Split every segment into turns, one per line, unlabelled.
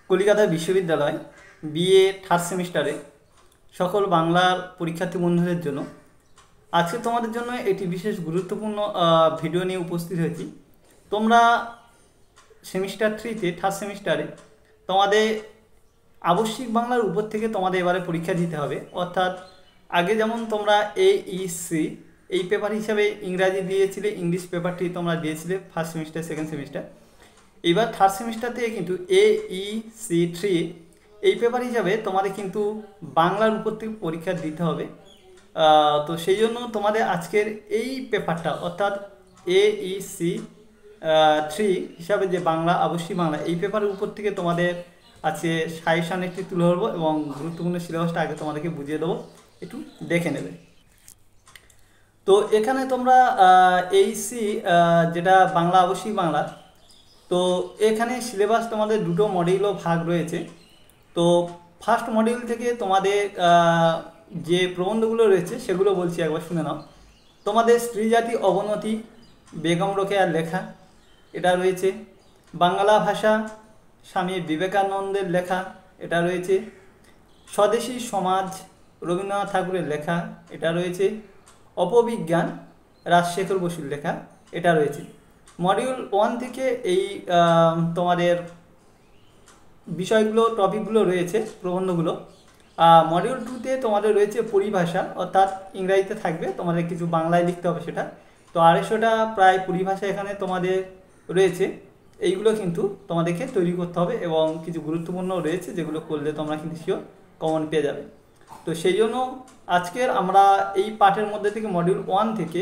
কলিকাতা বিশ্ববিদ্যালয় BA third সেমিস্টারে সকল বাংলার পরীক্ষার্থী বন্ধুদের জন্য আজকে তোমাদের জন্য একটি বিশেষ গুরুত্বপূর্ণ ভিডিও নিয়ে উপস্থিত হয়েছি। তোমরা সেমিস্টার 3-তে থার্ড সেমিস্টারে তোমাদের আবশ্যিক বাংলার উপর থেকে তোমাদের এবারে পরীক্ষা দিতে হবে। অর্থাৎ আগে যেমন তোমরা AEC এই পেপার হিসাবে ইংরাজি দিয়েছিলে, ইংলিশ পেপারটি তোমরা দিয়েছিলে ফার্স্ট সেমিস্টার সেকেন্ড সেমিস্টার। এবার থার্ড সেমিস্টার থেকে কিন্তু AEC3 এই পেপার হিসাবে তোমাদের কিন্তু বাংলার উপর থেকে পরীক্ষা দিতে হবে। তো সেই জন্য তোমাদের আজকের এই পেপারটা অর্থাৎ AEC3 হিসাবে যে বাংলা আবশ্যিক বাংলা এই পেপারের উপর থেকে তোমাদের আজকে সাজেশন একটি তুলে ধরবো এবং গুরুত্বপূর্ণ সিলেবাসটা আগে তোমাদেরকে বুঝিয়ে দেবো, একটু দেখে নেবে। তো এখানে তোমরা AEC যেটা বাংলা আবশ্যিক বাংলা, তো এখানে সিলেবাস তোমাদের দুটো মডিউলও ভাগ রয়েছে। তো ফার্স্ট মডিউল থেকে তোমাদের যে প্রবন্ধগুলো রয়েছে সেগুলো বলছি, একবার শুনে নাও। তোমাদের স্ত্রী জাতি অবনতি বেগম রোকেয়ার লেখা এটা রয়েছে। বাংলা ভাষা স্বামী বিবেকানন্দের লেখা এটা রয়েছে। স্বদেশী সমাজ রবীন্দ্রনাথ ঠাকুরের লেখা এটা রয়েছে। অপবিজ্ঞান রাজশেখর বসুর লেখা এটা রয়েছে। মডিউল 1 থেকে এই তোমাদের বিষয়গুলো টপিকগুলো রয়েছে, প্রবন্ধগুলো। মডিউল 2-তে তোমাদের রয়েছে পরিভাষা, অর্থাৎ ইংরাজিতে থাকবে, তোমাদের কিছু বাংলায় লিখতে হবে সেটা। তো 250টা প্রায় পরিভাষা এখানে তোমাদের রয়েছে। এইগুলো কিন্তু তোমাদেরকে তৈরি করতে হবে এবং কিছু গুরুত্বপূর্ণ রয়েছে যেগুলো করলে তোমরা কিন্তু শিওর কমন পেয়ে যাবে। তো সেই জন্য আজকের আমরা এই পাঠের মধ্যে থেকে মডিউল 1 থেকে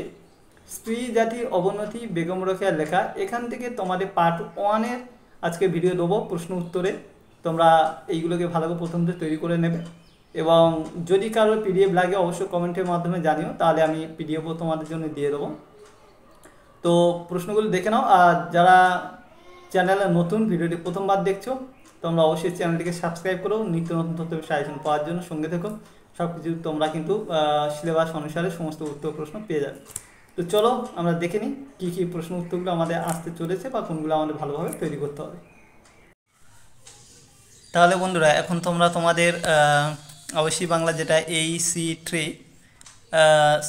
স্ত্রী জাতির অবনতি বেগম রোকেয়ার লেখা, এখান থেকে তোমাদের পার্ট 1-এর আজকে ভিডিও দেবো প্রশ্ন উত্তরে। তোমরা এইগুলোকে ভালো করে প্রথম থেকে তৈরি করে নেবে এবং যদি কারোর PDF লাগে অবশ্যই কমেন্টের মাধ্যমে জানিও, তাহলে আমি PDFও তোমাদের জন্য দিয়ে দেবো। তো প্রশ্নগুলো দেখে নাও। আর যারা চ্যানেলে নতুন, ভিডিওটি প্রথমবার দেখছো, তোমরা অবশ্যই চ্যানেলটিকে সাবস্ক্রাইব করো নিত্য নতুন তথ্য সাজেশন পাওয়ার জন্য। সঙ্গে থেকো, সব কিছু তোমরা কিন্তু সিলেবাস অনুসারে সমস্ত উত্তর প্রশ্ন পেয়ে যাবে। তো চলো আমরা দেখে নিই কী কী প্রশ্ন উত্তরগুলো আমাদের আসতে চলেছে বা কোনগুলো আমাদের ভালোভাবে তৈরি করতে হবে। তাহলে বন্ধুরা, এখন তোমরা তোমাদের আবশ্যিক বাংলা যেটা AEC3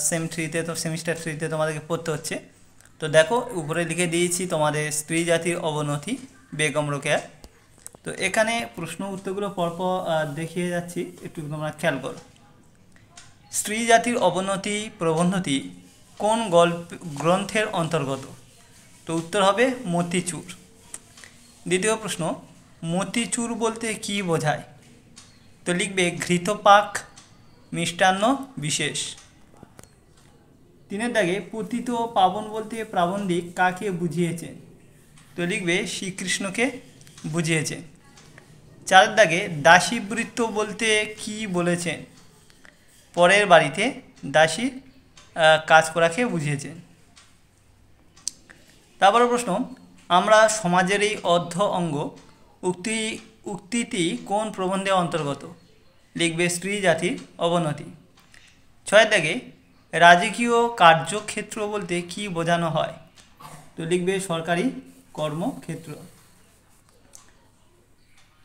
সেম 3-তে, তো সেমিস্টার 3-তে তোমাদেরকে পড়তে হচ্ছে। তো দেখো উপরে লিখে দিয়েছি তোমাদের স্ত্রী জাতির অবনতি বেগম রোকেয়া। তো এখানে প্রশ্ন উত্তরগুলো পরপর দেখিয়ে যাচ্ছি, একটু তোমরা খেয়াল করো। স্ত্রী জাতির অবনতি প্রবন্ধটি কোন গ্রন্থের অন্তর্গত? তো উত্তর হবে মতিচুর। দ্বিতীয় প্রশ্ন, মতিচুর বলতে কি বোঝায়? তো লিখবে ঘৃতপাক মিষ্টান্ন বিশেষ। 3-এর দাগে পতিত পাবন বলতে প্রাবন্ধিক কাকে বুঝিয়েছেন? তো লিখবে শ্রীকৃষ্ণকে বুঝিয়েছেন। 4-এর দাগে দাসীবৃত্ত বলতে কি বলেছেন? পরের বাড়িতে দাসী কাজ করাকে বুঝিয়েছেন। তারপরে প্রশ্ন, আমরা সমাজের এই অর্ধ অঙ্গ উক্তিটি কোন প্রবন্ধে অন্তর্গত? লিখবে স্ত্রী জাতির অবনতি। 6-এর দাগে রাজকীয় কার্যক্ষেত্র বলতে কি বোঝানো হয়? তো লিখবে সরকারি কর্মক্ষেত্র।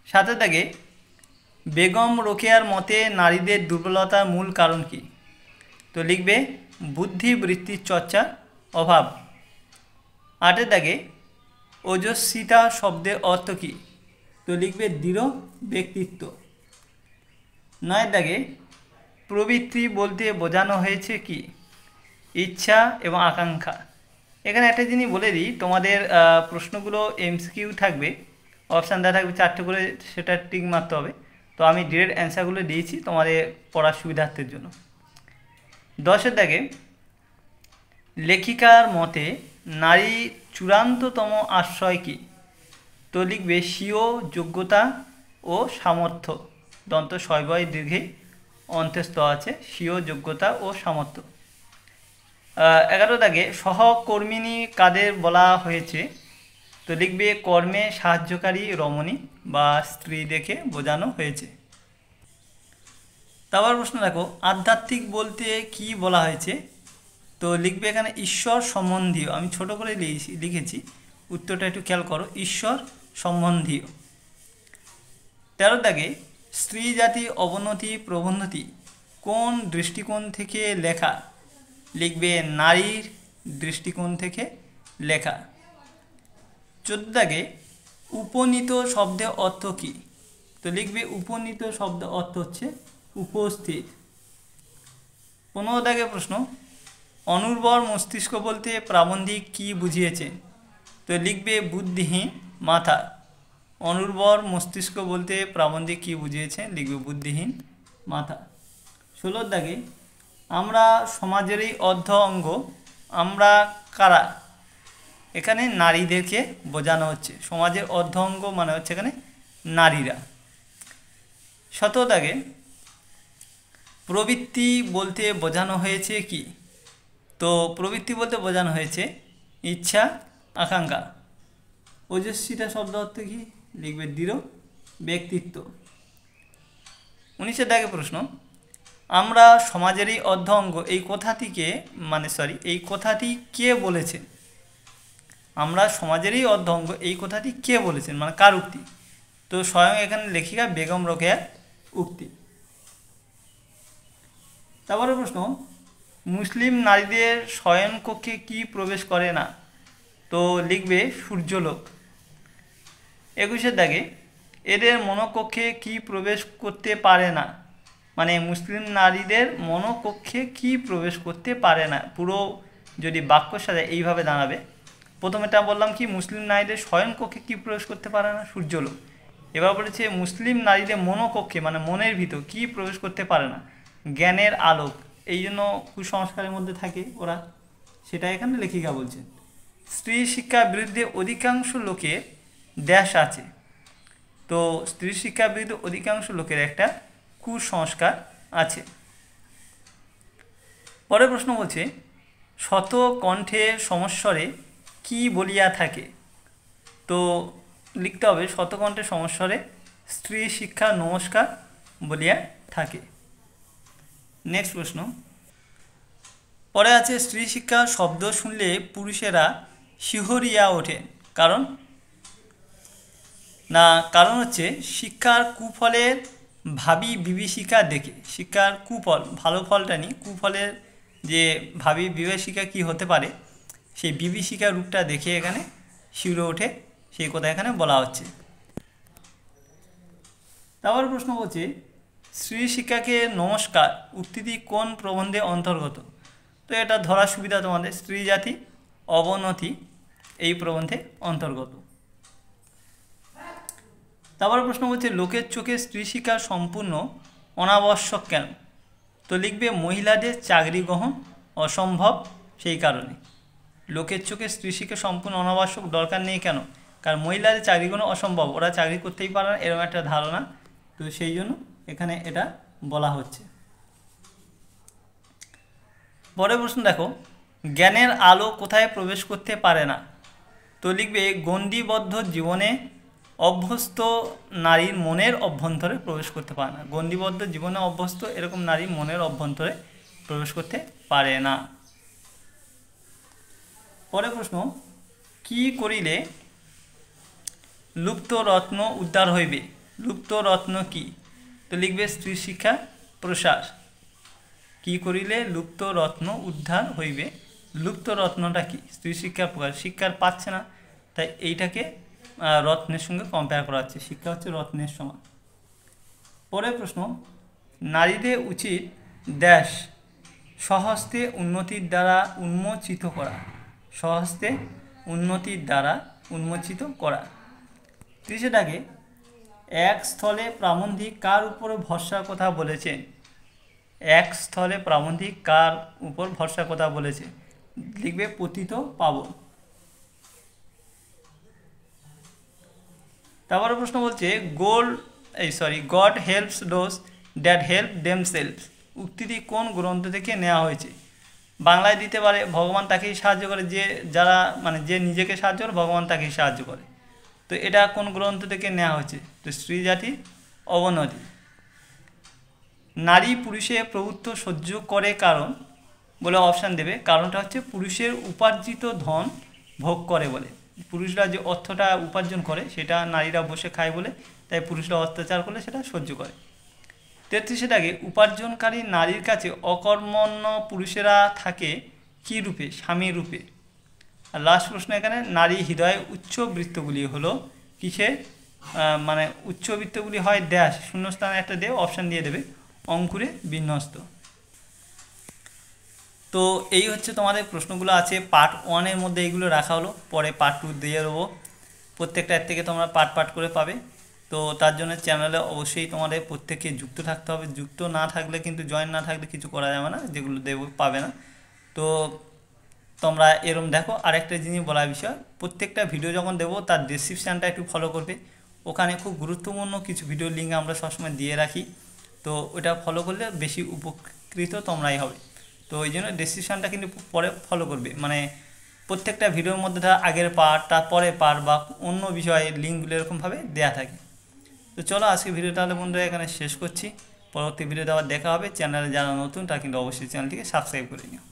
7-এর দাগে বেগম রোকেয়ার মতে নারীদের দুর্বলতার মূল কারণ কি? তো লিখবে বুদ্ধিবৃত্তির চর্চার অভাব। 8-এর দাগে ওজস্বিতা শব্দের অর্থ কী? তো লিখবে দৃঢ় ব্যক্তিত্ব। 9-এর দাগে প্রবৃত্তি বলতে বোঝানো হয়েছে কি? ইচ্ছা এবং আকাঙ্ক্ষা। এখানে একটা জিনিস বলে দিই, তোমাদের প্রশ্নগুলো MCQ থাকবে, অপশান দেওয়া থাকবে 4টে করে, সেটা টিক মারতে হবে। তো আমি ডিরেক্ট অ্যান্সারগুলো দিয়েছি তোমাদের পড়ার সুবিধার্থের জন্য। 10-এর দাগে লেখিকার মতে নারী চূড়ান্ততম আশ্রয় কী? তো লিখবে স্বীয় যোগ্যতা ও সামর্থ্য। দন্ত শয়বয় দীর্ঘে অন্ত্যস্ত আছে, স্বীয় যোগ্যতা ও সামর্থ্য। 11-এর দাগে সহকর্মিনী কাদের বলা হয়েছে? তো লিখবে কর্মে সাহায্যকারী রমণী বা স্ত্রী দেখে বোঝানো হয়েছে। তারপর প্রশ্ন দেখো, আধ্যাত্মিক বলতে কি বলা হয়েছে? তো লিখবে এখানে ঈশ্বর সম্বন্ধীয়। আমি ছোট করে লিখেছি, উত্তরটা একটু খেয়াল করো, ঈশ্বর সম্বন্ধীয়। 13 দাগে স্ত্রী জাতি অবনতি প্রবন্ধতি কোন দৃষ্টিকোণ থেকে লেখা? লিখবে নারীর দৃষ্টিকোণ থেকে লেখা। 14 দাগে উপনীত শব্দের অর্থ কী? তো লিখবে উপনীত শব্দ অর্থ হচ্ছে উপস্থিত। 15 দাগে প্রশ্ন, অনুর্বর মস্তিষ্ক বলতে প্রাবন্ধিক কি বুঝিয়েছেন? তো লিখবে বুদ্ধিহীন মাথা। অনুর্বর মস্তিষ্ক বলতে প্রাবন্ধিক কি বুঝিয়েছেন? লিখবে বুদ্ধিহীন মাথা। 16 দাগে আমরা সমাজেরই অর্ধ অঙ্গ, আমরা কারা? এখানে নারীদেরকে বোঝানো হচ্ছে। সমাজের অর্ধ অঙ্গ মানে হচ্ছে এখানে নারীরা। 17 দাগে প্রবৃত্তি বলতে বোঝানো হয়েছে কি? তো প্রবৃত্তি বলতে বোঝানো হয়েছে ইচ্ছা আকাঙ্ক্ষা। ওজস্বিতা শব্দ অর্থ কি? লিখবে দৃঢ় ব্যক্তিত্ব। 19 দাগে প্রশ্ন, আমরা সমাজেরই অর্ধ অঙ্গ এই কথাটিকে এই কথাটি কে বলেছেন? আমরা সমাজেরই অর্ধ অঙ্গ এই কথাটি কে বলেছেন মানে কার উক্তি? তো স্বয়ং এখানে লেখিকা বেগম রোকেয়ার উক্তি। তারপরে প্রশ্ন, মুসলিম নারীদের শয়নকক্ষে কি প্রবেশ করে না? তো লিখবে সূর্যলোক। 21 দাগে এদের মনোকক্ষে কি প্রবেশ করতে পারে না? মানে মুসলিম নারীদের মনোকক্ষে কি প্রবেশ করতে পারে না, পুরো যদি বাক্য সাজায় এইভাবে দাঁড়াবে। প্রথমেটা বললাম কি মুসলিম নারীদের শয়নকক্ষে কি প্রবেশ করতে পারে না? সূর্যলোক। এবার বলেছে মুসলিম নারীদের মনোকক্ষে মানে মনের ভিতর কি প্রবেশ করতে পারে না? জ্ঞানের আলোক। এই জন্য কুসংস্কারের মধ্যে থাকে ওরা, সেটা এখানে লেখিকা বলছেন। স্ত্রী শিক্ষার বিরুদ্ধে অধিকাংশ লোকের দেশ আছে। তো স্ত্রী শিক্ষার বিরুদ্ধে অধিকাংশ লোকের একটা কুসংস্কার আছে। পরের প্রশ্ন বলছে শত কণ্ঠে সমস্বরে কি বলিয়া থাকে? তো লিখতে হবে শতকণ্ঠে সমস্বরে স্ত্রী শিক্ষা নমস্কার বলিয়া থাকে। নেক্সট প্রশ্ন, পরে আছে স্ত্রী শিক্ষা শব্দ শুনলে পুরুষেরা শিহরিয়া ওঠে, কারণ হচ্ছে শিক্ষার কুফলের ভাবী বিভীষিকা দেখে। শিক্ষার কুফল, ভালো ফলটা নিয়ে কুফলের যে ভাবী বিভীষিকা কি হতে পারে সেই বিভীষিকা রূপটা দেখে এখানে শিউরে ওঠে, সেই কথা এখানে বলা হচ্ছে। তারপর প্রশ্ন বলছে স্ত্রী শিক্ষাকে নমস্কার উক্তিটি কোন প্রবন্ধে অন্তর্গত? তো এটা ধরার সুবিধা তোমাদের, স্ত্রী জাতি অবনতি এই প্রবন্ধে অন্তর্গত। তারপর প্রশ্ন বলছে লোকের চোখে স্ত্রী শিক্ষা সম্পূর্ণ অনাবশ্যক কেন? তো লিখবে মহিলাদের চাকরি গ্রহণ অসম্ভব সেই কারণে। লোকের চোখে স্ত্রী শিক্ষা সম্পূর্ণ অনাবশ্যক দরকার নেই কেন? কারণ মহিলাদের চাকরি গ্রহণ অসম্ভব, ওরা চাকরি করতেই পারে না এরকম একটা ধারণা, তো সেই জন্য এখানে এটা বলা হচ্ছে। পরের প্রশ্ন দেখো, জ্ঞানের আলো কোথায় প্রবেশ করতে পারে না? তো লিখবে গণ্ডিবদ্ধ জীবনে অভ্যস্ত নারীর মনের অভ্যন্তরে প্রবেশ করতে পারে না। গণ্ডিবদ্ধ জীবনে অভ্যস্ত এরকম নারী মনের অভ্যন্তরে প্রবেশ করতে পারে না। পরের প্রশ্ন, কি করিলে লুপ্ত রত্ন উদ্ধার হইবে? লুপ্ত রত্ন কি? তো লিখবে স্ত্রী শিক্ষা প্রসার। কি করিলে লুপ্ত রত্ন উদ্ধার হইবে? লুপ্ত রত্নটা কি? স্ত্রী শিক্ষার প্রকার। শিক্ষার পাচ্ছে না তাই এইটাকে রত্নের সঙ্গে কম্পেয়ার করা হচ্ছে, শিক্ষা হচ্ছে রত্নের সমান। পরের প্রশ্ন, নারীদের উচিত দেশ স্বহস্তে উন্নতির দ্বারা উন্মোচিত করা। স্বহস্তে উন্নতির দ্বারা উন্মোচিত করা। 30 দাগে এক স্থলে প্রাবন্ধিক কার উপর ভরসার কথা বলেছেন? এক স্থলে প্রাবন্ধিক কার উপর ভরসার কথা বলেছে? লিখবে পতিত পাবন। তারপরে প্রশ্ন বলছে God helps those that help themselves উক্তিটি কোন গ্রন্থ থেকে নেওয়া হয়েছে? বাংলায় দিতে পারে ভগবান তাকেই সাহায্য করে, যে নিজেকে সাহায্য করে ভগবান তাকেই সাহায্য করে। তো এটা কোন গ্রন্থ থেকে নেওয়া হয়েছে? তো স্ত্রী জাতি অবনতি। নারী পুরুষের প্রভুত্ব সহ্য করে কারণ বলে অপশান দেবে, কারণটা হচ্ছে পুরুষের উপার্জিত ধন ভোগ করে বলে। পুরুষরা যে অর্থটা উপার্জন করে সেটা নারীরা বসে খায় বলে, তাই পুরুষরা অত্যাচার করলে সেটা সহ্য করে। 33 দাগে উপার্জনকারী নারীর কাছে অকর্মণ্য পুরুষেরা থাকে কী রূপে? স্বামী রূপে। আর লাস্ট প্রশ্ন এখানে, নারী হৃদয়ে উচ্চবৃত্তগুলি হলো কিসের? মানে উচ্চবৃত্তগুলি হয় ড্যাশ, শূন্যস্থানে একটা দিয়ে অপশান দিয়ে দেবে, অঙ্কুরে বিন্যস্ত। তো এই হচ্ছে তোমাদের প্রশ্নগুলো আছে পার্ট 1-এর মধ্যে, এইগুলো রাখা হলো, পরে পার্ট 2 দিয়ে দেবো। প্রত্যেকটা এর থেকে তোমরা পার্ট করে পাবে। তো তার জন্য চ্যানেলে অবশ্যই তোমাদের প্রত্যেককে যুক্ত থাকতে হবে, যুক্ত না থাকলে কিন্তু, জয়েন না থাকলে কিছু করা যাবে না, যেগুলো দেবো পাবে না। তো তোমরা এরম দেখো। আরেকটা জিনিস বলার বিষয়, প্রত্যেকটা ভিডিও যখন দেবো তার ডেসক্রিপশানটা একটু ফলো করবে, ওখানে খুব গুরুত্বপূর্ণ কিছু ভিডিও লিঙ্ক আমরা সবসময় দিয়ে রাখি, তো ওটা ফলো করলে বেশি উপকৃত তোমরাই হবে। তো ওই জন্য ডেসক্রিপশানটা কিন্তু পরে ফলো করবে, মানে প্রত্যেকটা ভিডিওর মধ্যে ধর আগের পার্ট, তারপরে পার্ট বা অন্য বিষয়ে লিঙ্কগুলো এরকমভাবে দেওয়া থাকে। তো চলো আজকে ভিডিওটা তাহলে বন্ধুরা এখানে শেষ করছি, পরবর্তী ভিডিওতে আবার দেখা হবে। চ্যানেলে যারা নতুন তারা কিন্তু অবশ্যই চ্যানেলটিকে সাবস্ক্রাইব করে নিও।